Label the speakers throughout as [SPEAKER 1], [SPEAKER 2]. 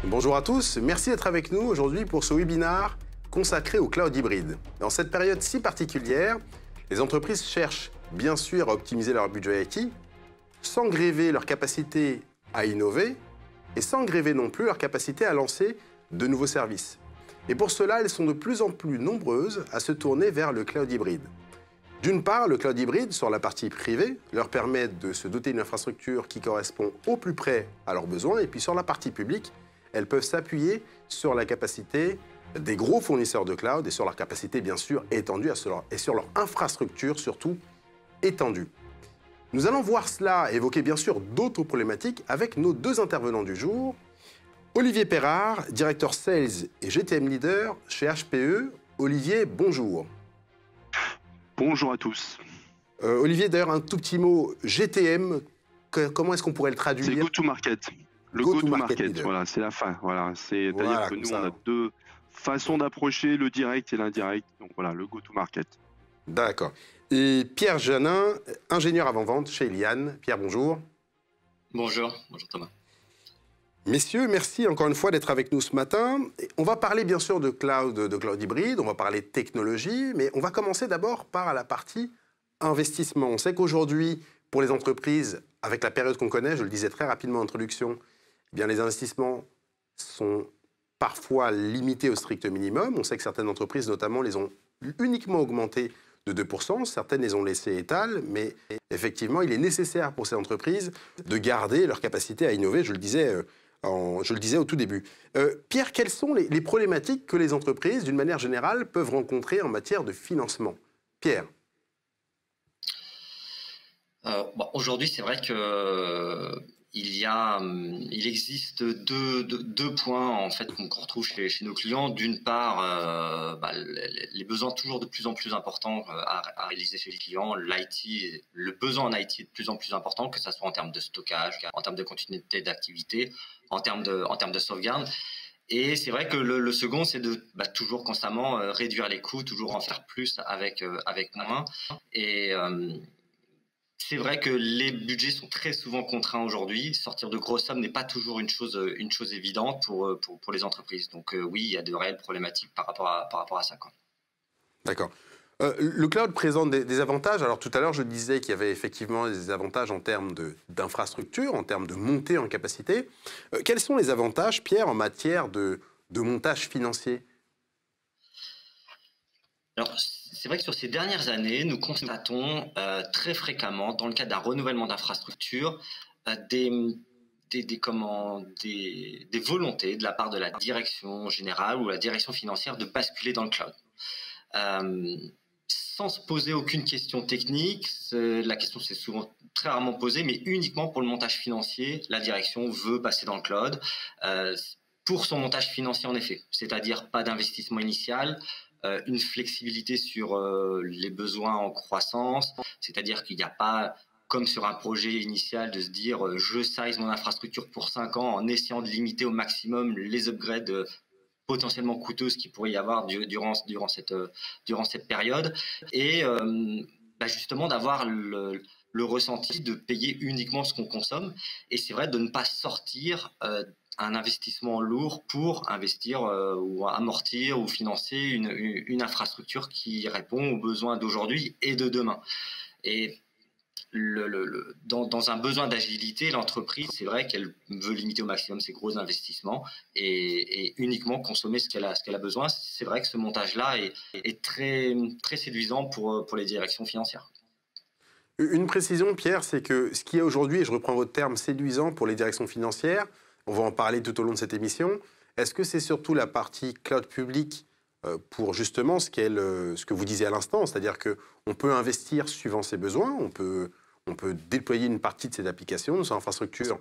[SPEAKER 1] Bonjour à tous, merci d'être avec nous aujourd'hui pour ce webinaire consacré au cloud hybride. Dans cette période si particulière, les entreprises cherchent bien sûr à optimiser leur budget IT, sans gréver leur capacité à innover et sans gréver non plus leur capacité à lancer de nouveaux services. Et pour cela, elles sont de plus en plus nombreuses à se tourner vers le cloud hybride. D'une part, le cloud hybride, sur la partie privée, leur permet de se doter d'une infrastructure qui correspond au plus près à leurs besoins, et puis sur la partie publique, elles peuvent s'appuyer sur la capacité des gros fournisseurs de cloud et sur leur capacité, bien sûr, étendue et sur leur infrastructure, surtout, étendue. Nous allons voir cela, évoquer bien sûr d'autres problématiques avec nos deux intervenants du jour. Olivier Perrard, directeur Sales et GTM Leader chez HPE. Olivier, bonjour.
[SPEAKER 2] Bonjour à tous.
[SPEAKER 1] Olivier, d'ailleurs, un tout petit mot. GTM, comment est-ce qu'on pourrait le traduire?
[SPEAKER 2] C'est Go-to-Market. Le Go-to-Market, voilà, c'est la fin. Voilà. C'est-à-dire
[SPEAKER 1] voilà,
[SPEAKER 2] que nous, on a deux façons d'approcher le direct et l'indirect. Donc voilà, le Go-to-Market.
[SPEAKER 1] D'accord. Et Pierre Janin, ingénieur avant-vente chez Eliane. Pierre, bonjour.
[SPEAKER 3] Bonjour, bonjour Thomas.
[SPEAKER 1] Messieurs, merci encore une fois d'être avec nous ce matin. On va parler bien sûr de cloud hybride, on va parler de technologie, mais on va commencer d'abord par la partie investissement. On sait qu'aujourd'hui, pour les entreprises, avec la période qu'on connaît, je le disais très rapidement en introduction, eh bien les investissements sont parfois limités au strict minimum. On sait que certaines entreprises, notamment, les ont uniquement augmentés de 2%, certaines les ont laissées étales, mais effectivement, il est nécessaire pour ces entreprises de garder leur capacité à innover, je le disais au tout début. Pierre, quelles sont les problématiques que les entreprises, d'une manière générale, peuvent rencontrer en matière de financement? Pierre.
[SPEAKER 3] Aujourd'hui, c'est vrai que il existe deux points en fait qu'on retrouve chez nos clients. D'une part, les besoins toujours de plus en plus importants à réaliser chez les clients. L'IT, le besoin en IT est de plus en plus important, que ce soit en termes de stockage, en termes de continuité d'activité, en termes de sauvegarde. Et c'est vrai que le second, c'est de toujours constamment réduire les coûts, toujours en faire plus avec moins. Et c'est vrai que les budgets sont très souvent contraints aujourd'hui. Sortir de grosses sommes n'est pas toujours une chose évidente pour les entreprises. Donc oui, il y a de réelles problématiques par rapport à ça, quoi.
[SPEAKER 1] D'accord. Le cloud présente des avantages. Alors tout à l'heure, je disais qu'il y avait effectivement des avantages en termes d'infrastructure, en termes de montée en capacité. Quels sont les avantages, Pierre, en matière de montage financier?
[SPEAKER 3] Alors, c'est vrai que sur ces dernières années, nous constatons très fréquemment, dans le cadre d'un renouvellement d'infrastructures, des volontés de la part de la direction générale ou la direction financière de basculer dans le cloud. Sans se poser aucune question technique, la question s'est souvent très rarement posée, mais uniquement pour le montage financier, la direction veut passer dans le cloud pour son montage financier en effet, c'est-à-dire pas d'investissement initial, une flexibilité sur les besoins en croissance, c'est-à-dire qu'il n'y a pas, comme sur un projet initial, de se dire je size mon infrastructure pour 5 ans en essayant de limiter au maximum les upgrades potentiellement coûteuses qu'il pourrait y avoir durant cette période, et justement d'avoir le ressenti de payer uniquement ce qu'on consomme, et c'est vrai de ne pas sortir un investissement lourd pour investir ou amortir ou financer une infrastructure qui répond aux besoins d'aujourd'hui et de demain. Et dans un besoin d'agilité, l'entreprise, c'est vrai qu'elle veut limiter au maximum ses gros investissements et uniquement consommer ce qu'elle a besoin. C'est vrai que ce montage-là est très, très séduisant pour les directions financières.
[SPEAKER 1] Une précision, Pierre, c'est que ce qui est aujourd'hui, et je reprends votre terme, séduisant pour les directions financières, on va en parler tout au long de cette émission, est-ce que c'est surtout la partie cloud public pour justement ce que vous disiez à l'instant, c'est-à-dire qu'on peut investir suivant ses besoins, on peut déployer une partie de ses applications, de son infrastructure,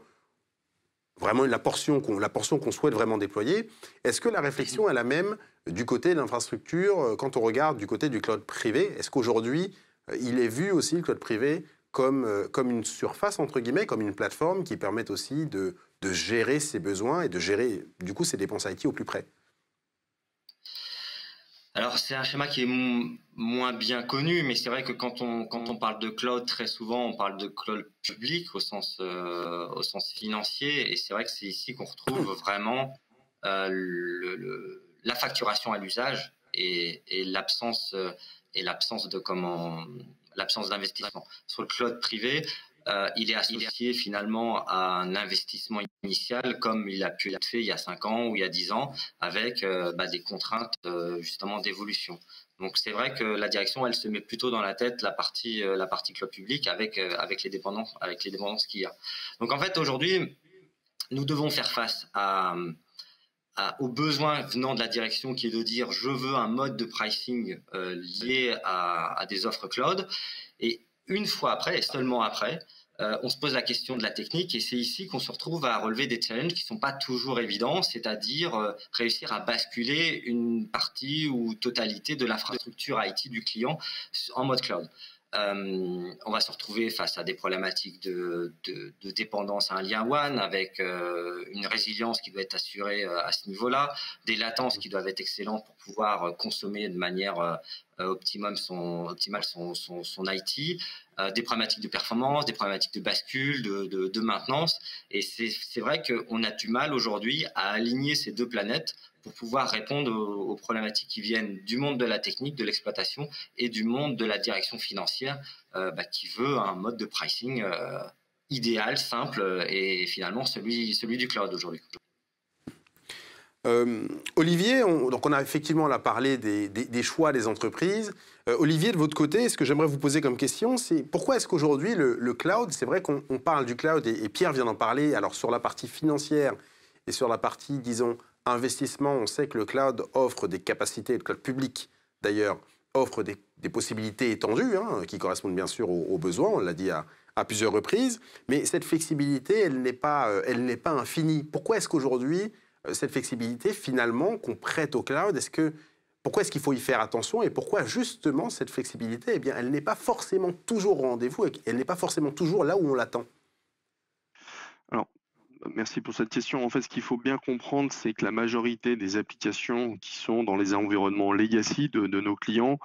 [SPEAKER 1] vraiment la portion qu'on souhaite vraiment déployer. Est-ce que la réflexion est la même du côté de l'infrastructure quand on regarde du côté du cloud privé? Est-ce qu'aujourd'hui, il est vu aussi, le cloud privé, comme une surface, entre guillemets, comme une plateforme qui permet aussi de gérer ses besoins et de gérer, du coup, ses dépenses IT au plus près?
[SPEAKER 3] Alors, c'est un schéma qui est moins bien connu, mais c'est vrai que quand on parle de cloud, très souvent, on parle de cloud public au sens financier, et c'est vrai que c'est ici qu'on retrouve vraiment la facturation à l'usage et l'absence l'absence d'investissement. Sur le cloud privé, il est associé finalement à un investissement initial comme il a pu être fait il y a 5 ans ou il y a 10 ans avec des contraintes justement d'évolution. Donc c'est vrai que la direction, elle se met plutôt dans la tête la partie cloud public avec les dépendances qu'il y a. Donc en fait aujourd'hui, nous devons faire face aux besoins venant de la direction qui est de dire je veux un mode de pricing lié à des offres cloud. Et une fois après, et seulement après, on se pose la question de la technique et c'est ici qu'on se retrouve à relever des challenges qui ne sont pas toujours évidents, c'est-à-dire réussir à basculer une partie ou totalité de l'infrastructure IT du client en mode cloud. On va se retrouver face à des problématiques de dépendance à un lien WAN avec une résilience qui doit être assurée à ce niveau-là, des latences qui doivent être excellentes pour pouvoir consommer de manière optimale son IT, des problématiques de performance, des problématiques de bascule, de maintenance. Et c'est vrai qu'on a du mal aujourd'hui à aligner ces deux planètes pour pouvoir répondre aux problématiques qui viennent du monde de la technique, de l'exploitation et du monde de la direction financière qui veut un mode de pricing idéal, simple et finalement celui du cloud aujourd'hui.
[SPEAKER 1] Olivier, on a effectivement là parlé des choix des entreprises. Olivier, de votre côté, ce que j'aimerais vous poser comme question, c'est pourquoi est-ce qu'aujourd'hui le cloud, c'est vrai qu'on parle du cloud et Pierre vient d'en parler, alors sur la partie financière et sur la partie, disons, investissement, on sait que le cloud offre des capacités, le cloud public d'ailleurs, offre des possibilités étendues qui correspondent bien sûr aux besoins, on l'a dit à plusieurs reprises, mais cette flexibilité, elle n'est pas infinie. Pourquoi est-ce qu'aujourd'hui, cette flexibilité, finalement, qu'on prête au cloud, pourquoi est-ce qu'il faut y faire attention et pourquoi, justement, cette flexibilité, eh bien, elle n'est pas forcément toujours au rendez-vous et elle n'est pas forcément toujours là où on l'attend?
[SPEAKER 2] Alors, merci pour cette question. En fait, ce qu'il faut bien comprendre, c'est que la majorité des applications qui sont dans les environnements legacy de nos clients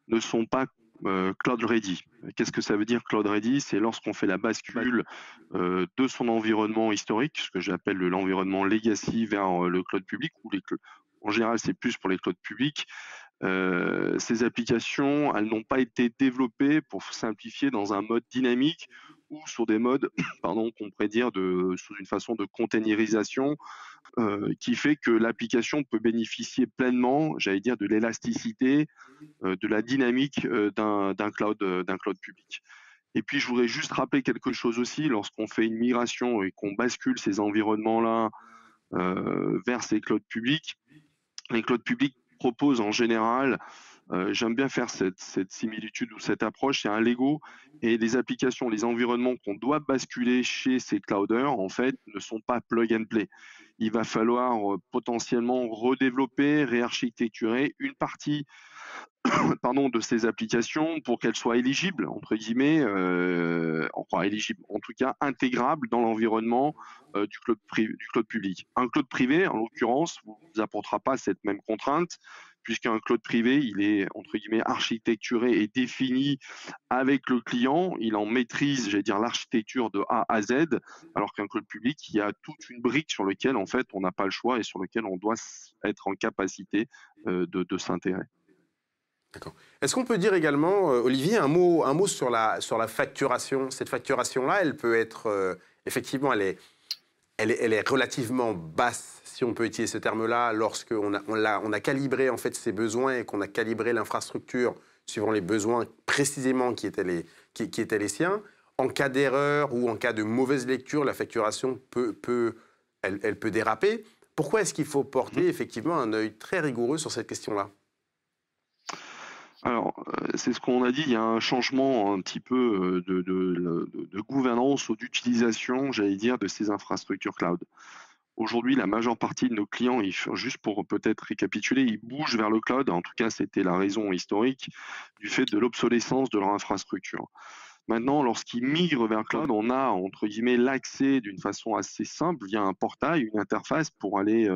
[SPEAKER 2] ne sont pas cloud ready. Qu'est-ce que ça veut dire cloud ready? C'est lorsqu'on fait la bascule de son environnement historique, ce que j'appelle l'environnement legacy, vers le cloud public, ou en général c'est plus pour les clouds publics. Ces applications, elles n'ont pas été développées pour simplifier dans un mode dynamique ou sur des modes, pardon, qu'on pourrait dire sous une façon de containerisation qui fait que l'application peut bénéficier pleinement, j'allais dire, de l'élasticité, de la dynamique d'un cloud public. Et puis, je voudrais juste rappeler quelque chose aussi, lorsqu'on fait une migration et qu'on bascule ces environnements-là vers ces clouds publics, les clouds publics proposent en général, j'aime bien faire cette similitude ou cette approche, c'est un Lego, et les applications, les environnements qu'on doit basculer chez ces clouders, en fait, ne sont pas plug and play. Il va falloir potentiellement redévelopper, réarchitecturer une partie de ces applications pour qu'elles soient éligibles, entre guillemets, enfin éligibles, en tout cas intégrables dans l'environnement du cloud public. Un cloud privé, en l'occurrence, ne vous apportera pas cette même contrainte, puisqu'un cloud privé, il est, entre guillemets, architecturé et défini avec le client, il en maîtrise, j'allais dire, l'architecture de A à Z, alors qu'un cloud public, il y a toute une brique sur laquelle, en fait, on n'a pas le choix et sur laquelle on doit être en capacité de s'intégrer.
[SPEAKER 1] D'accord. Est-ce qu'on peut dire également, Olivier, un mot sur la facturation? Cette facturation-là, elle peut être, effectivement, elle est relativement basse, si on peut utiliser ce terme-là, lorsqu'on a calibré en fait ses besoins et qu'on a calibré l'infrastructure suivant les besoins précisément qui étaient les siens. En cas d'erreur ou en cas de mauvaise lecture, la facturation elle peut déraper. Pourquoi est-ce qu'il faut porter effectivement un œil très rigoureux sur cette question-là?
[SPEAKER 2] Alors, c'est ce qu'on a dit, il y a un changement un petit peu de gouvernance ou d'utilisation, j'allais dire, de ces infrastructures cloud. Aujourd'hui, la majeure partie de nos clients, juste pour peut-être récapituler, ils bougent vers le cloud. En tout cas, c'était la raison historique du fait de l'obsolescence de leur infrastructure. Maintenant, lorsqu'ils migrent vers le cloud, on a, entre guillemets, l'accès d'une façon assez simple via un portail, une interface pour aller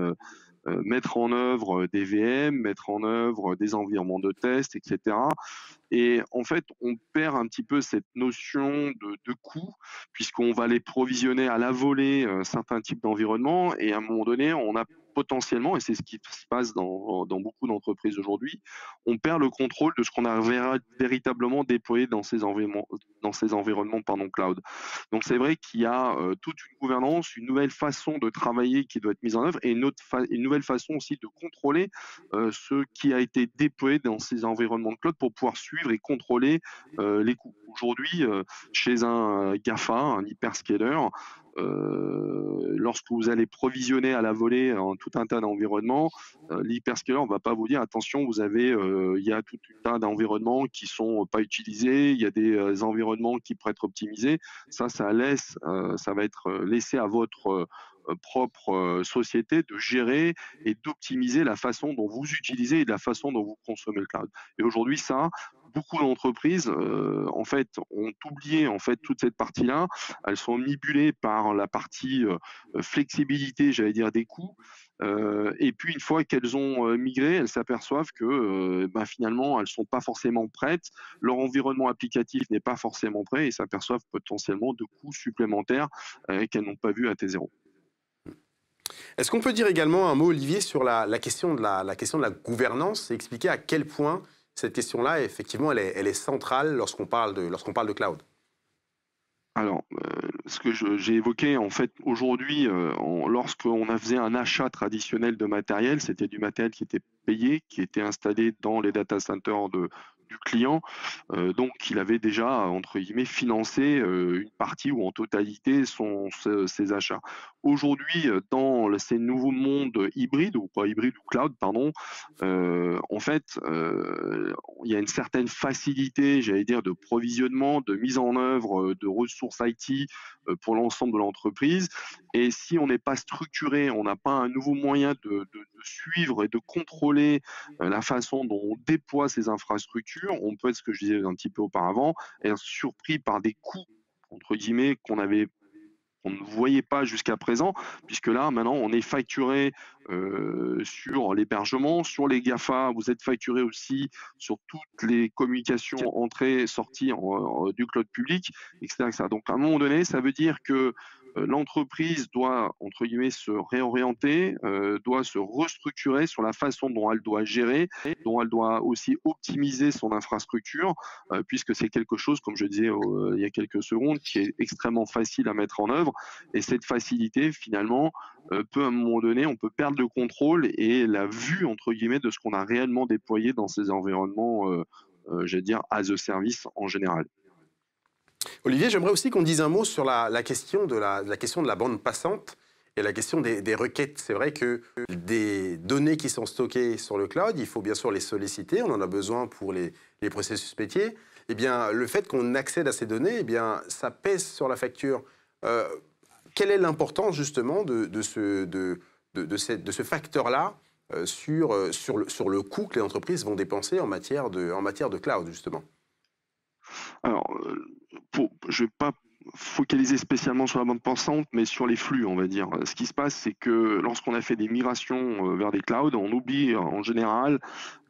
[SPEAKER 2] mettre en œuvre des VM, mettre en œuvre des environnements de test, etc. Et en fait, on perd un petit peu cette notion de coût, puisqu'on va les provisionner à la volée certains types d'environnements, et à un moment donné, on n'a potentiellement, et c'est ce qui se passe dans beaucoup d'entreprises aujourd'hui, on perd le contrôle de ce qu'on a véritablement déployé dans ces environnements pardon, cloud. Donc c'est vrai qu'il y a toute une gouvernance, une nouvelle façon de travailler qui doit être mise en œuvre et une nouvelle façon aussi de contrôler ce qui a été déployé dans ces environnements de cloud pour pouvoir suivre et contrôler les coûts. Aujourd'hui, chez un GAFA, un hyperscaler, lorsque vous allez provisionner à la volée tout un tas d'environnements, l'hyperscaler ne va pas vous dire attention, il y a tout un tas d'environnements qui sont pas utilisés, il y a des environnements qui pourraient être optimisés. Ça va être laissé à votre propre société de gérer et d'optimiser la façon dont vous utilisez et de la façon dont vous consommez le cloud. Et aujourd'hui, beaucoup d'entreprises en fait ont oublié en fait toute cette partie-là. Elles sont omnibulées par la partie flexibilité, j'allais dire, des coûts. Et puis une fois qu'elles ont migré, elles s'aperçoivent que finalement elles sont pas forcément prêtes, leur environnement applicatif n'est pas forcément prêt et s'aperçoivent potentiellement de coûts supplémentaires qu'elles n'ont pas vus à T0.
[SPEAKER 1] Est-ce qu'on peut dire également un mot, Olivier, sur la question de la question de la gouvernance et expliquer à quel point cette question-là, effectivement, elle est centrale lorsqu'on parle de cloud?
[SPEAKER 2] Alors, ce que j'ai évoqué, en fait, aujourd'hui, lorsqu'on faisait un achat traditionnel de matériel, c'était du matériel qui était payé, qui était installé dans les data centers du client. Donc, il avait déjà, entre guillemets, financé une partie ou en totalité ses achats. Aujourd'hui, dans ces nouveaux mondes hybrides, ou pas hybrides, ou cloud, pardon, en fait, il y a une certaine facilité, j'allais dire, de provisionnement, de mise en œuvre de ressources IT pour l'ensemble de l'entreprise. Et si on n'est pas structuré, on n'a pas un nouveau moyen de suivre et de contrôler la façon dont on déploie ces infrastructures, on peut être, ce que je disais un petit peu auparavant, être surpris par des coûts, entre guillemets, qu'on ne voyait pas jusqu'à présent, puisque là, maintenant, on est facturé sur l'hébergement, sur les GAFA, vous êtes facturé aussi sur toutes les communications entrées, sorties du cloud public, etc., etc. Donc, à un moment donné, ça veut dire que l'entreprise doit, entre guillemets, se réorienter, doit se restructurer sur la façon dont elle doit gérer, dont elle doit aussi optimiser son infrastructure, puisque c'est quelque chose, comme je disais il y a quelques secondes, qui est extrêmement facile à mettre en œuvre. Et cette facilité, finalement, peut à un moment donné, on peut perdre le contrôle et la vue, entre guillemets, de ce qu'on a réellement déployé dans ces environnements, j'allais dire, as a service en général.
[SPEAKER 1] Olivier, j'aimerais aussi qu'on dise un mot sur la question de la bande passante et la question des requêtes. C'est vrai que des données qui sont stockées sur le cloud, il faut bien sûr les solliciter, on en a besoin pour les processus métiers. Eh bien, le fait qu'on accède à ces données, eh bien, ça pèse sur la facture. Quelle est l'importance justement de ce facteur-là sur le coût que les entreprises vont dépenser en matière de cloud, justement?
[SPEAKER 2] Alors, je ne vais pas focaliser spécialement sur la bande passante, mais sur les flux, on va dire. Ce qui se passe, c'est que lorsqu'on a fait des migrations vers des clouds, on oublie en général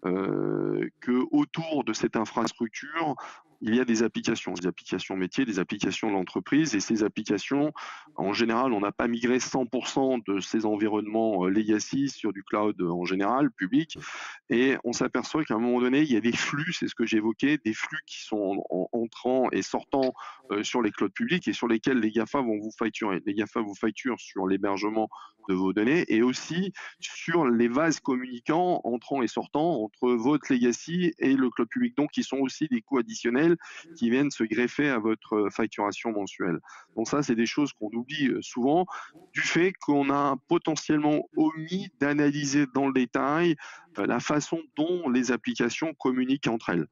[SPEAKER 2] que autour de cette infrastructure, il y a des applications métiers, des applications de l'entreprise, et ces applications, en général, on n'a pas migré 100% de ces environnements legacy sur du cloud en général, public, et on s'aperçoit qu'à un moment donné, il y a des flux, c'est ce que j'évoquais, des flux qui sont entrant et sortant sur les clouds publics et sur lesquels les GAFA vont vous facturer. Les GAFA vous facturent sur l'hébergement de vos données et aussi sur les vases communicants entrant et sortant entre votre legacy et le cloud public. Donc, ils sont aussi des coûts additionnels qui viennent se greffer à votre facturation mensuelle. Donc ça, c'est des choses qu'on oublie souvent du fait qu'on a potentiellement omis d'analyser dans le détail la façon dont les applications communiquent entre elles.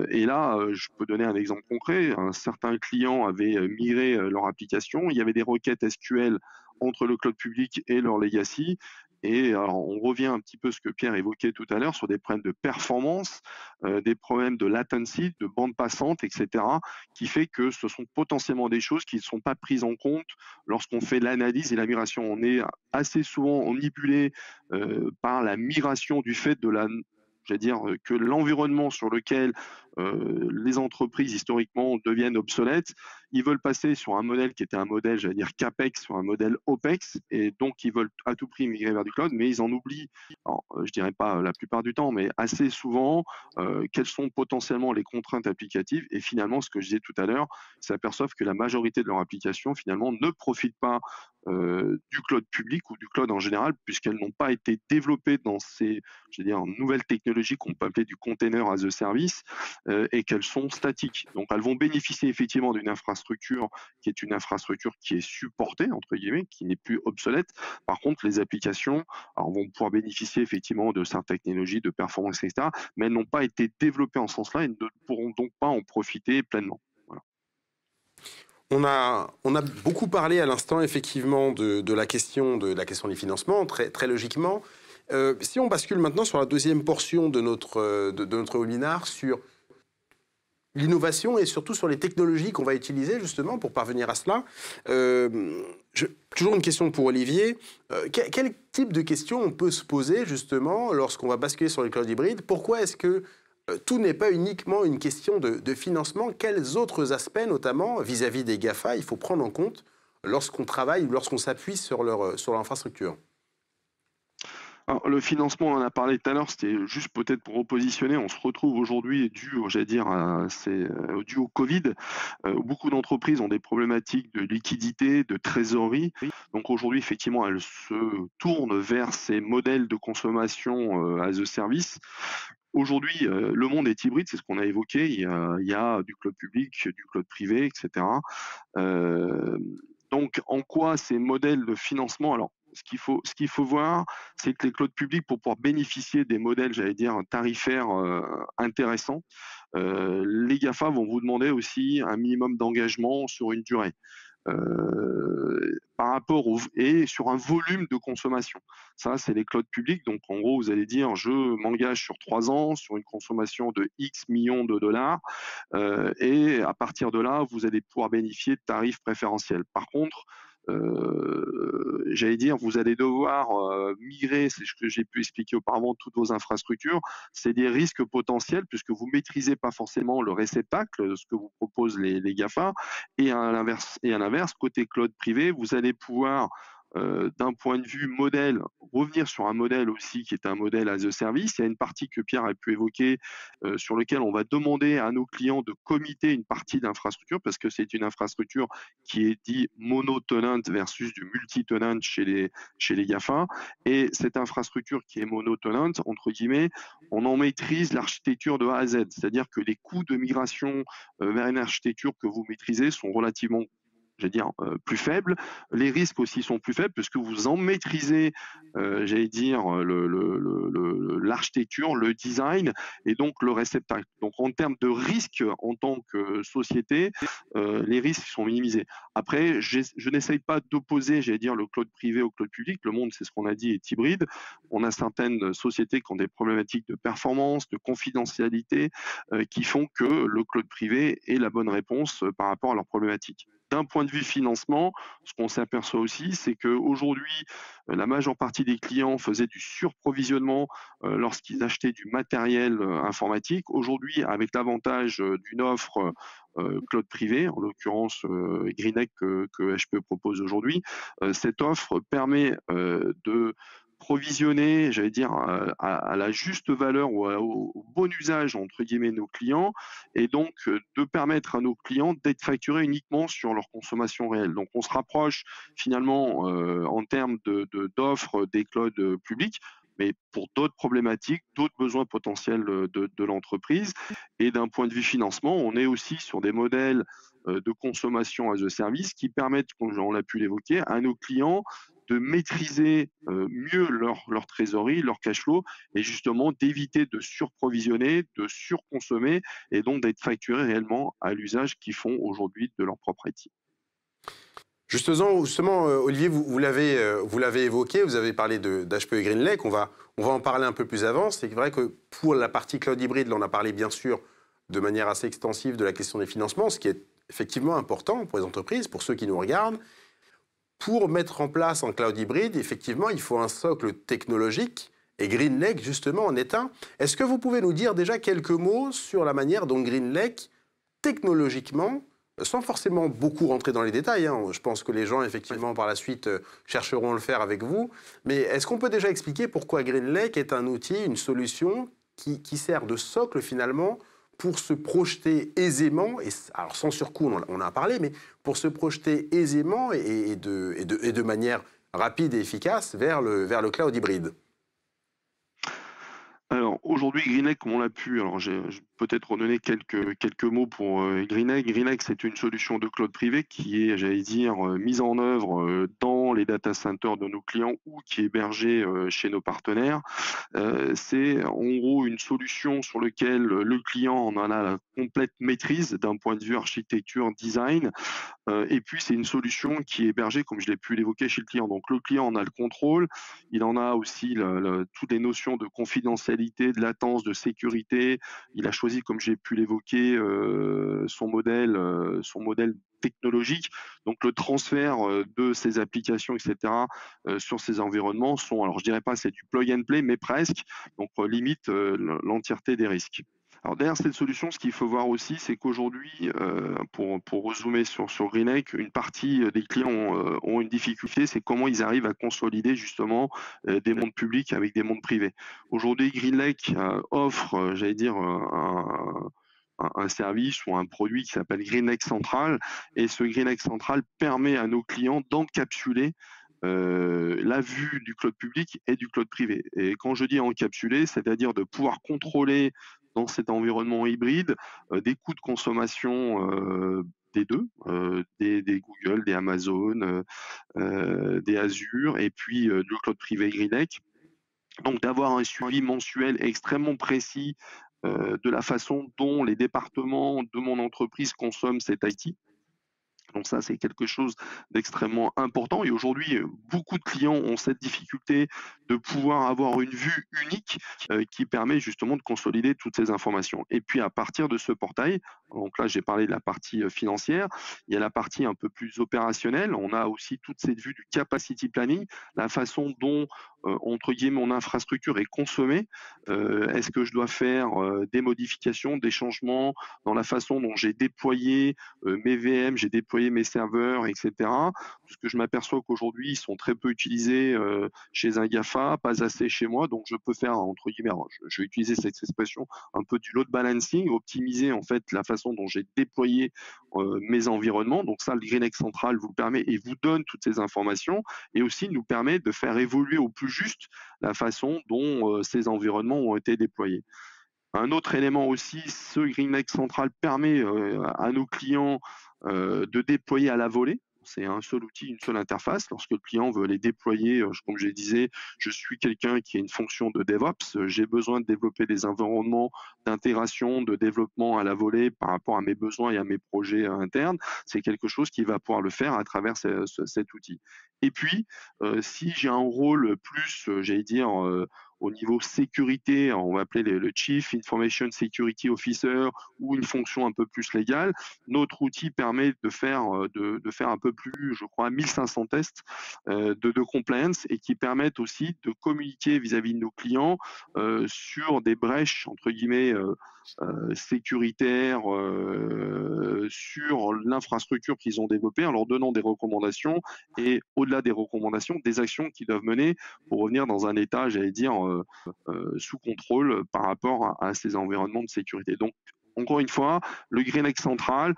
[SPEAKER 2] Et là, je peux donner un exemple concret. Un certain client avait migré leur application. Il y avait des requêtes SQL entre le cloud public et leur legacy. Et alors, on revient un petit peu à ce que Pierre évoquait tout à l'heure sur des problèmes de performance, des problèmes de latency, de bande passante, etc., qui fait que ce sont potentiellement des choses qui ne sont pas prises en compte lorsqu'on fait l'analyse et la migration. On est assez souvent omnibulé par la migration du fait de la j'allais dire, que l'environnement sur lequel les entreprises historiquement deviennent obsolètes, ils veulent passer sur un modèle qui était un modèle, j'allais dire CAPEX, sur un modèle OPEX, et donc ils veulent à tout prix migrer vers du cloud, mais ils en oublient, alors, je dirais pas la plupart du temps, mais assez souvent, quelles sont potentiellement les contraintes applicatives, et finalement, ce que je disais tout à l'heure, ils s'aperçoivent que la majorité de leurs applications, finalement, ne profitent pas du cloud public ou du cloud en général, puisqu'elles n'ont pas été développées dans ces, je veux dire, nouvelles technologies qu'on peut appeler du container as a service, et qu'elles sont statiques. Donc elles vont bénéficier effectivement d'une infrastructure qui est une infrastructure qui est supportée, entre guillemets, qui n'est plus obsolète. Par contre, les applications alors, vont pouvoir bénéficier effectivement de certaines technologies, de performance, etc., mais elles n'ont pas été développées en ce sens-là et ne pourront donc pas en profiter pleinement. Voilà.
[SPEAKER 1] On a beaucoup parlé à l'instant, effectivement, de la question des financements, très logiquement. Si on bascule maintenant sur la deuxième portion de notre webinaire, sur l'innovation et surtout sur les technologies qu'on va utiliser justement pour parvenir à cela. Toujours une question pour Olivier. Quel type de questions on peut se poser justement lorsqu'on va basculer sur le cloud hybride? Pourquoi est-ce que tout n'est pas uniquement une question de financement? Quels autres aspects, notamment vis-à-vis des GAFA, il faut prendre en compte lorsqu'on travaille ou lorsqu'on s'appuie sur leur infrastructure?
[SPEAKER 2] Alors, le financement, on en a parlé tout à l'heure, c'était juste peut-être pour repositionner. On se retrouve aujourd'hui dû, j'allais dire, dû au Covid. Beaucoup d'entreprises ont des problématiques de liquidité, de trésorerie. Donc aujourd'hui, effectivement, elles se tournent vers ces modèles de consommation as a service. Aujourd'hui, le monde est hybride, c'est ce qu'on a évoqué. Il y a du cloud public, du cloud privé, etc. Donc, en quoi ces modèles de financement, alors, ce qu'il faut voir, c'est que les clouds publics, pour pouvoir bénéficier des modèles, j'allais dire, tarifaires intéressants, les GAFA vont vous demander aussi un minimum d'engagement sur une durée. Par rapport et sur un volume de consommation. Ça, c'est les clouds publics. Donc, en gros, vous allez dire, je m'engage sur 3 ans sur une consommation de X millions de dollars, et à partir de là, vous allez pouvoir bénéficier de tarifs préférentiels. Par contre, j'allais dire, vous allez devoir migrer, c'est ce que j'ai pu expliquer auparavant, toutes vos infrastructures. C'est des risques potentiels puisque vous maîtrisez pas forcément le réceptacle, ce que vous proposent les GAFA. Et à l'inverse, côté cloud privé, vous allez pouvoir d'un point de vue modèle, revenir sur un modèle aussi qui est un modèle as a service. Il y a une partie que Pierre a pu évoquer sur lequel on va demander à nos clients de commiter une partie d'infrastructure parce que c'est une infrastructure qui est dit mono-tenant versus du multi-tenant chez les GAFA. Et cette infrastructure qui est mono-tenant, entre guillemets, on en maîtrise l'architecture de A à Z. C'est-à-dire que les coûts de migration vers une architecture que vous maîtrisez sont relativement plus faibles. Les risques aussi sont plus faibles puisque vous en maîtrisez, l'architecture, le design et donc le réceptacle. Donc en termes de risques en tant que société, les risques sont minimisés. Après, je n'essaye pas d'opposer, le cloud privé au cloud public. Le monde, c'est ce qu'on a dit, est hybride. On a certaines sociétés qui ont des problématiques de performance, de confidentialité, qui font que le cloud privé est la bonne réponse par rapport à leurs problématiques. D'un point de vue financement, ce qu'on s'aperçoit aussi, c'est qu'aujourd'hui, la majeure partie des clients faisaient du surprovisionnement lorsqu'ils achetaient du matériel informatique. Aujourd'hui, avec l'avantage d'une offre cloud privé, en l'occurrence Greenec que HP propose aujourd'hui, cette offre permet de provisionner, à la juste valeur ou au bon usage, entre guillemets, nos clients, et donc de permettre à nos clients d'être facturés uniquement sur leur consommation réelle. Donc on se rapproche finalement en termes d'offres des clouds publics, mais pour d'autres problématiques, d'autres besoins potentiels de l'entreprise. Et d'un point de vue financement, on est aussi sur des modèles de consommation as a service qui permettent, comme on l'a pu l'évoquer, à nos clients de maîtriser mieux leur trésorerie, leur cash flow, et justement d'éviter de surprovisionner, de surconsommer, et donc d'être facturés réellement à l'usage qu'ils font aujourd'hui de leur propre IT.
[SPEAKER 1] Justement, Olivier, vous l'avez évoqué, vous avez parlé d'HPE GreenLake, on va en parler un peu plus avant. C'est vrai que pour la partie cloud hybride, là, on a parlé bien sûr de manière assez extensive de la question des financements, ce qui est effectivement important pour les entreprises, pour ceux qui nous regardent. Pour mettre en place un cloud hybride, effectivement, il faut un socle technologique Et GreenLake, justement, en est un. Est-ce que vous pouvez nous dire déjà quelques mots sur la manière dont GreenLake, technologiquement, sans forcément beaucoup rentrer dans les détails, hein, je pense que les gens, effectivement, par la suite, chercheront à le faire avec vous, mais est-ce qu'on peut déjà expliquer pourquoi GreenLake est un outil, une solution qui sert de socle, finalement, pour se projeter aisément, et, alors sans surcoût, on en a parlé, mais pour se projeter aisément et de manière rapide et efficace vers le cloud hybride?
[SPEAKER 2] Alors aujourd'hui, GreenLake, comme on l'a pu, alors je vais peut-être redonner quelques mots pour GreenLake. GreenLake, c'est une solution de cloud privé qui est, j'allais dire, mise en œuvre dans les data centers de nos clients ou qui est hébergée chez nos partenaires. C'est en gros une solution sur laquelle le client en a la complète maîtrise d'un point de vue architecture, design. Et puis, c'est une solution qui est hébergée, comme je l'ai pu l'évoquer, chez le client. Donc, le client en a le contrôle, il en a aussi toutes les notions de confidentialité, de latence, de sécurité. Il a choisi, comme j'ai pu l'évoquer, son modèle technologique. Donc, le transfert de ces applications, etc., sur ces environnements sont, alors je dirais pas c'est du plug and play, mais presque. Donc, limite l'entièreté des risques. Alors derrière cette solution, ce qu'il faut voir aussi, c'est qu'aujourd'hui, pour rezoomer sur GreenLake, une partie des clients ont une difficulté, c'est comment ils arrivent à consolider justement des mondes publics avec des mondes privés. Aujourd'hui, GreenLake offre, j'allais dire, un service ou un produit qui s'appelle GreenLake Central, et ce GreenLake Central permet à nos clients d'encapsuler la vue du cloud public et du cloud privé. Et quand je dis encapsuler, c'est-à-dire de pouvoir contrôler dans cet environnement hybride des coûts de consommation des deux, des Google, des Amazon, des Azure, et puis le cloud privé GreenLake. Donc d'avoir un suivi mensuel extrêmement précis de la façon dont les départements de mon entreprise consomment cet IT. Donc ça, c'est quelque chose d'extrêmement important. Et aujourd'hui, beaucoup de clients ont cette difficulté de pouvoir avoir une vue unique qui permet justement de consolider toutes ces informations. Et puis à partir de ce portail, donc là j'ai parlé de la partie financière, il y a la partie un peu plus opérationnelle. On a aussi toute cette vue du capacity planning, la façon dont entre guillemets mon infrastructure est consommée. Est-ce que je dois faire des modifications, des changements dans la façon dont j'ai déployé mes VM, j'ai déployé mes serveurs, etc. Parce que je m'aperçois qu'aujourd'hui, ils sont très peu utilisés chez un GAFA, pas assez chez moi, donc je peux faire, entre guillemets, je vais utiliser cette expression, un peu du load balancing, optimiser en fait la façon dont j'ai déployé mes environnements. Donc ça, le GreenLake Central vous permet et vous donne toutes ces informations, et aussi nous permet de faire évoluer au plus juste la façon dont ces environnements ont été déployés. Un autre élément aussi, ce GreenLake Central permet à nos clients de déployer à la volée. C'est un seul outil, une seule interface. Lorsque le client veut les déployer, comme je le disais, je suis quelqu'un qui a une fonction de DevOps. J'ai besoin de développer des environnements d'intégration, de développement à la volée par rapport à mes besoins et à mes projets internes. C'est quelque chose qui va pouvoir le faire à travers cet outil. Et puis, si j'ai un rôle plus, j'allais dire, au niveau sécurité, on va appeler le Chief Information Security Officer, ou une fonction un peu plus légale, notre outil permet de faire un peu plus, je crois, 1500 tests de compliance, et qui permettent aussi de communiquer vis-à-vis de nos clients sur des brèches, entre guillemets, sécuritaires sur l'infrastructure qu'ils ont développée, en leur donnant des recommandations, et au-delà des recommandations, des actions qu'ils doivent mener pour revenir dans un état, j'allais dire, sous contrôle par rapport à ces environnements de sécurité. Donc, encore une fois, le GreenLake Central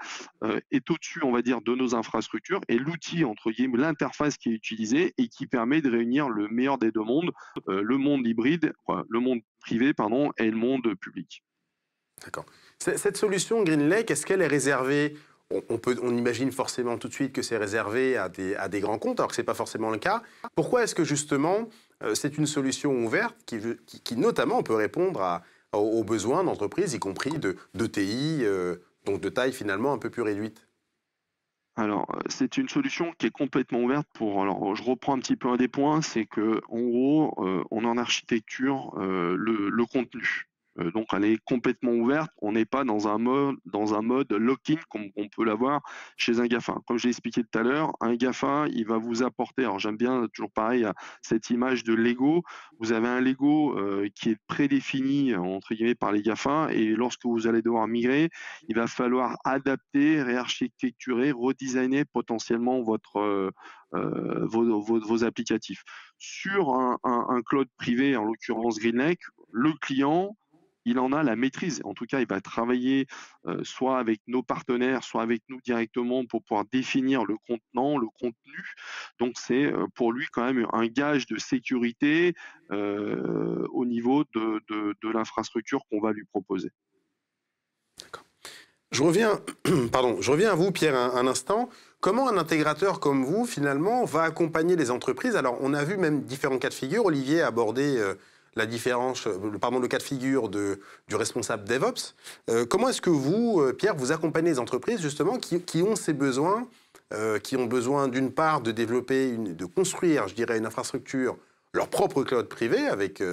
[SPEAKER 2] est au-dessus, on va dire, de nos infrastructures, et l'outil, entre guillemets, l'interface qui est utilisée et qui permet de réunir le meilleur des deux mondes, le monde hybride, le monde privé, pardon, et le monde public.
[SPEAKER 1] D'accord. Cette solution GreenLake, est-ce qu'elle est réservée, on imagine forcément tout de suite que c'est réservé à des grands comptes, alors que ce n'est pas forcément le cas. Pourquoi est-ce que justement c'est une solution ouverte qui notamment peut répondre aux besoins d'entreprises, y compris de TI, donc de taille finalement un peu plus réduite?
[SPEAKER 2] Alors, c'est une solution qui est complètement ouverte alors je reprends un petit peu un des points, c'est que en gros, on a en architecture le contenu. Donc elle est complètement ouverte. On n'est pas dans un mode lock-in comme on peut l'avoir chez un GAFA. Comme j'ai expliqué tout à l'heure, un GAFA, il va vous apporter, alors j'aime bien toujours pareil cette image de Lego. Vous avez un Lego qui est prédéfini entre guillemets par les GAFA, et lorsque vous allez devoir migrer, il va falloir adapter, réarchitecturer, redesigner potentiellement vos applicatifs. Sur un cloud privé, en l'occurrence GreenLake, le client, il en a la maîtrise. En tout cas, il va travailler soit avec nos partenaires, soit avec nous directement pour pouvoir définir le contenant, le contenu. Donc, c'est pour lui quand même un gage de sécurité au niveau de l'infrastructure qu'on va lui proposer.
[SPEAKER 1] Je reviens, je reviens à vous, Pierre, un instant. Comment un intégrateur comme vous, finalement, va accompagner les entreprises? Alors, on a vu même différents cas de figure. Olivier a abordé le cas de figure du responsable DevOps. Comment est-ce que vous, Pierre, vous accompagnez les entreprises, justement, qui ont ces besoins, qui ont besoin, d'une part, de développer, de construire, je dirais, une infrastructure, leur propre cloud privé, avec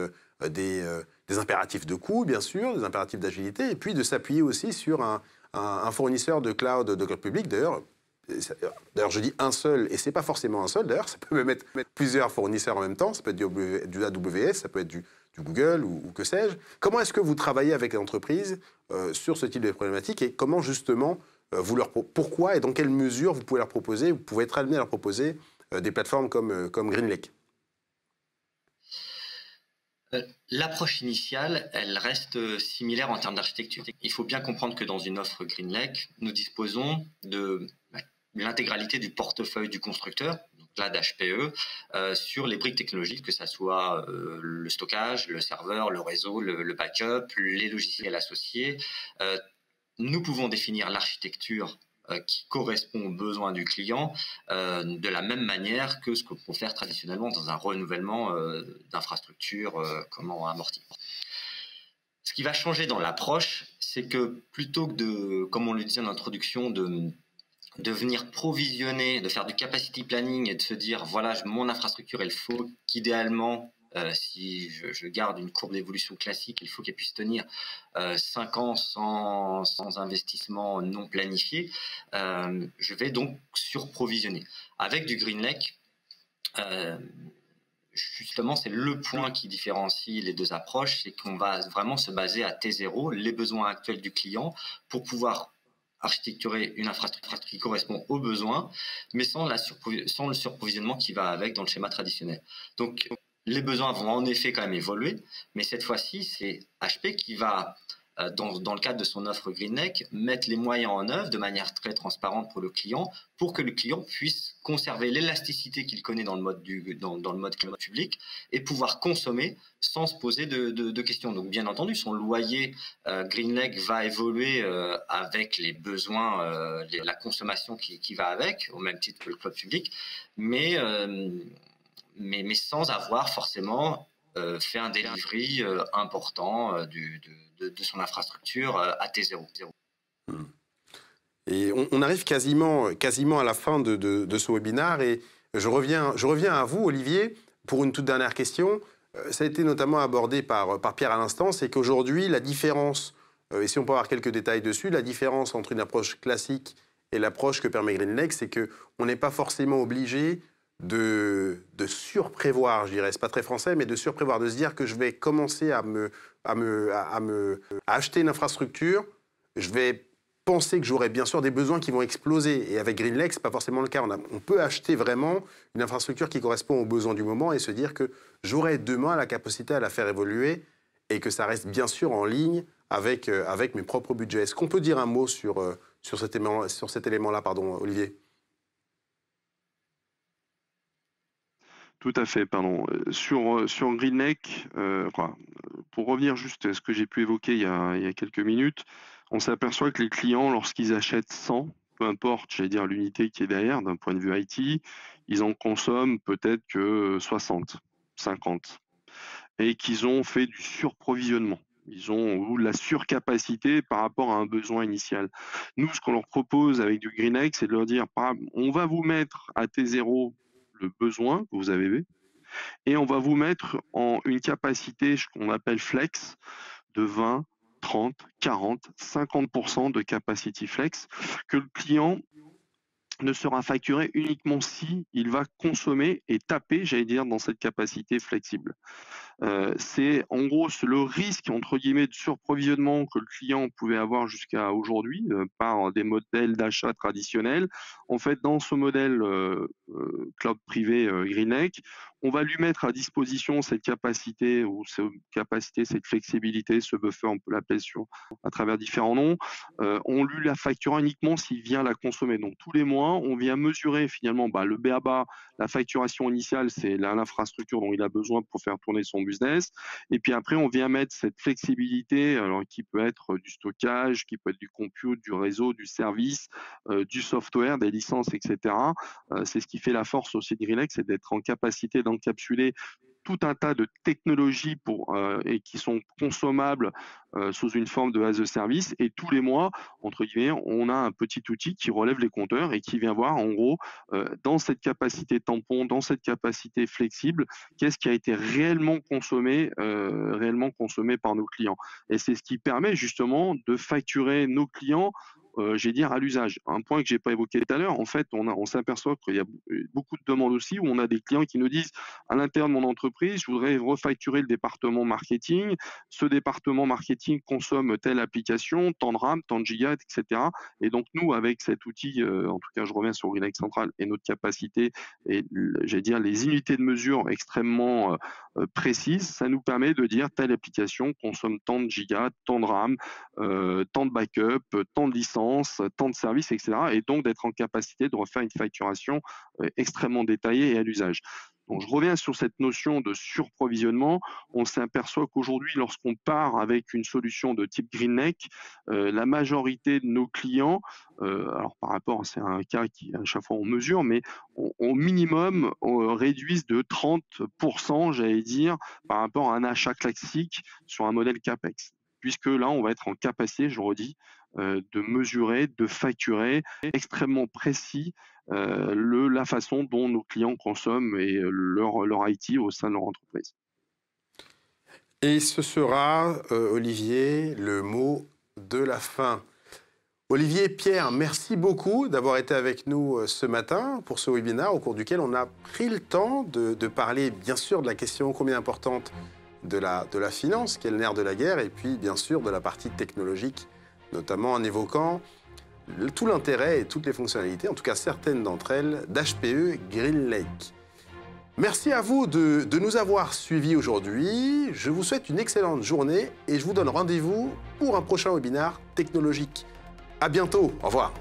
[SPEAKER 1] des impératifs de coût, bien sûr, des impératifs d'agilité, et puis de s'appuyer aussi sur un fournisseur de cloud public. D'ailleurs, je dis un seul, et c'est pas forcément un seul, d'ailleurs, ça peut même être plusieurs fournisseurs en même temps, ça peut être du AWS, ça peut être du Google ou que sais-je. Comment est-ce que vous travaillez avec les entreprises sur ce type de problématique, et comment justement, pourquoi et dans quelle mesure vous pouvez être amené à leur proposer des plateformes comme GreenLake?
[SPEAKER 3] L'approche initiale, elle reste similaire en termes d'architecture. Il faut bien comprendre que dans une offre GreenLake, nous disposons de l'intégralité du portefeuille du constructeur, donc là d'HPE, sur les briques technologiques, que ce soit le stockage, le serveur, le réseau, le backup, les logiciels associés. Nous pouvons définir l'architecture qui correspond aux besoins du client de la même manière que ce qu'on peut faire traditionnellement dans un renouvellement d'infrastructure amorti. Ce qui va changer dans l'approche, c'est que plutôt que de, comme on le disait en introduction, de venir provisionner, de faire du capacity planning et de se dire voilà, mon infrastructure, il faut qu'idéalement, si je garde une courbe d'évolution classique, il faut qu'elle puisse tenir 5 ans sans investissement non planifié. Je vais donc surprovisionner. Avec du GreenLake, justement, c'est le point qui différencie les deux approches, c'est qu'on va vraiment se baser à T0, les besoins actuels du client, pour pouvoir architecturer une infrastructure qui correspond aux besoins, mais sans le surprovisionnement qui va avec dans le schéma traditionnel. Donc, les besoins vont en effet quand même évoluer, mais cette fois-ci, c'est HP qui va, dans le cadre de son offre GreenLake, mettre les moyens en œuvre de manière très transparente pour le client, pour que le client puisse conserver l'élasticité qu'il connaît dans le mode cloud public et pouvoir consommer sans se poser de questions. Donc bien entendu, son loyer GreenLake va évoluer avec les besoins, la consommation qui va avec, au même titre que le cloud public, mais sans avoir forcément fait un delivery important de son infrastructure à T0.
[SPEAKER 1] Et on arrive quasiment à la fin de ce webinaire, et je reviens à vous, Olivier, pour une toute dernière question. Ça a été notamment abordé par Pierre à l'instant, c'est qu'aujourd'hui, la différence, et si on peut avoir quelques détails dessus, la différence entre une approche classique et l'approche que permet GreenLake, c'est qu'on n'est pas forcément obligé de surprévoir, je dirais, c'est pas très français, mais de surprévoir, de se dire que je vais commencer à acheter une infrastructure, je vais penser que j'aurai bien sûr des besoins qui vont exploser. Et avec GreenLake, c'est pas forcément le cas. On peut acheter vraiment une infrastructure qui correspond aux besoins du moment et se dire que j'aurai demain la capacité à la faire évoluer et que ça reste bien sûr en ligne avec mes propres budgets. Est-ce qu'on peut dire un mot sur cet élément-là, Olivier?
[SPEAKER 2] Tout à fait, pardon. Sur GreenLake, pour revenir juste à ce que j'ai pu évoquer il y a quelques minutes, on s'aperçoit que les clients, lorsqu'ils achètent 100, peu importe, j'allais dire l'unité qui est derrière, d'un point de vue IT, ils en consomment peut-être que 60, 50, et qu'ils ont fait du surprovisionnement. Ils ont de la surcapacité par rapport à un besoin initial. Nous, ce qu'on leur propose avec du GreenLake, c'est de leur dire, on va vous mettre à T0 le besoin que vous avez, et on va vous mettre en une capacité qu'on appelle flex de 20, 30, 40, 50% de capacity flex que le client ne sera facturé uniquement si il va consommer et taper, j'allais dire, dans cette capacité flexible. C'est en gros le risque entre guillemets de surprovisionnement que le client pouvait avoir jusqu'à aujourd'hui par des modèles d'achat traditionnels. En fait, dans ce modèle cloud privé GreenLake, on va lui mettre à disposition cette capacité cette flexibilité, ce buffer, on peut l'appeler à travers différents noms. On lui la facturera uniquement s'il vient la consommer. Donc tous les mois, on vient mesurer finalement le BABA, la facturation initiale, c'est l'infrastructure dont il a besoin pour faire tourner son business. Et puis après, on vient mettre cette flexibilité, alors qui peut être du stockage, qui peut être du compute, du réseau, du service, du software, des licences, etc. C'est ce qui fait la force aussi de GreenLake, c'est d'être en capacité d'encapsuler tout un tas de technologies et qui sont consommables sous une forme de as a service. Et tous les mois, entre guillemets, on a un petit outil qui relève les compteurs et qui vient voir, en gros, dans cette capacité tampon, dans cette capacité flexible, qu'est-ce qui a été réellement consommé par nos clients. Et c'est ce qui permet justement de facturer nos clients à l'usage. Un point que j'ai pas évoqué tout à l'heure, en fait, on s'aperçoit qu'il y a beaucoup de demandes aussi où on a des clients qui nous disent à l'intérieur de mon entreprise, je voudrais refacturer le département marketing. Ce département marketing consomme telle application, tant de RAM, tant de gigas, etc. Et donc nous, avec cet outil, en tout cas, je reviens sur GreenLake Central et notre capacité et les unités de mesure extrêmement précises, ça nous permet de dire telle application consomme tant de gigas, tant de RAM, tant de backup, tant de licences, tant de services, etc. Et donc d'être en capacité de refaire une facturation extrêmement détaillée et à l'usage. Donc je reviens sur cette notion de surprovisionnement. On s'aperçoit qu'aujourd'hui, lorsqu'on part avec une solution de type GreenLake, la majorité de nos clients, alors par rapport, c'est un cas qui à chaque fois on mesure, mais au minimum réduisent de 30%, j'allais dire, par rapport à un achat classique sur un modèle CAPEX. Puisque là, on va être en capacité, je redis, de mesurer, de facturer extrêmement précis la façon dont nos clients consomment et leur IT au sein de leur entreprise.
[SPEAKER 1] Et ce sera, Olivier, le mot de la fin. Olivier, Pierre, merci beaucoup d'avoir été avec nous ce matin pour ce webinaire au cours duquel on a pris le temps de parler, bien sûr, de la question combien importante de la finance, qui est le nerf de la guerre, et puis, bien sûr, de la partie technologique, notamment en évoquant tout l'intérêt et toutes les fonctionnalités, en tout cas certaines d'entre elles, d'HPE GreenLake. Merci à vous de nous avoir suivis aujourd'hui. Je vous souhaite une excellente journée et je vous donne rendez-vous pour un prochain webinaire technologique. À bientôt. Au revoir.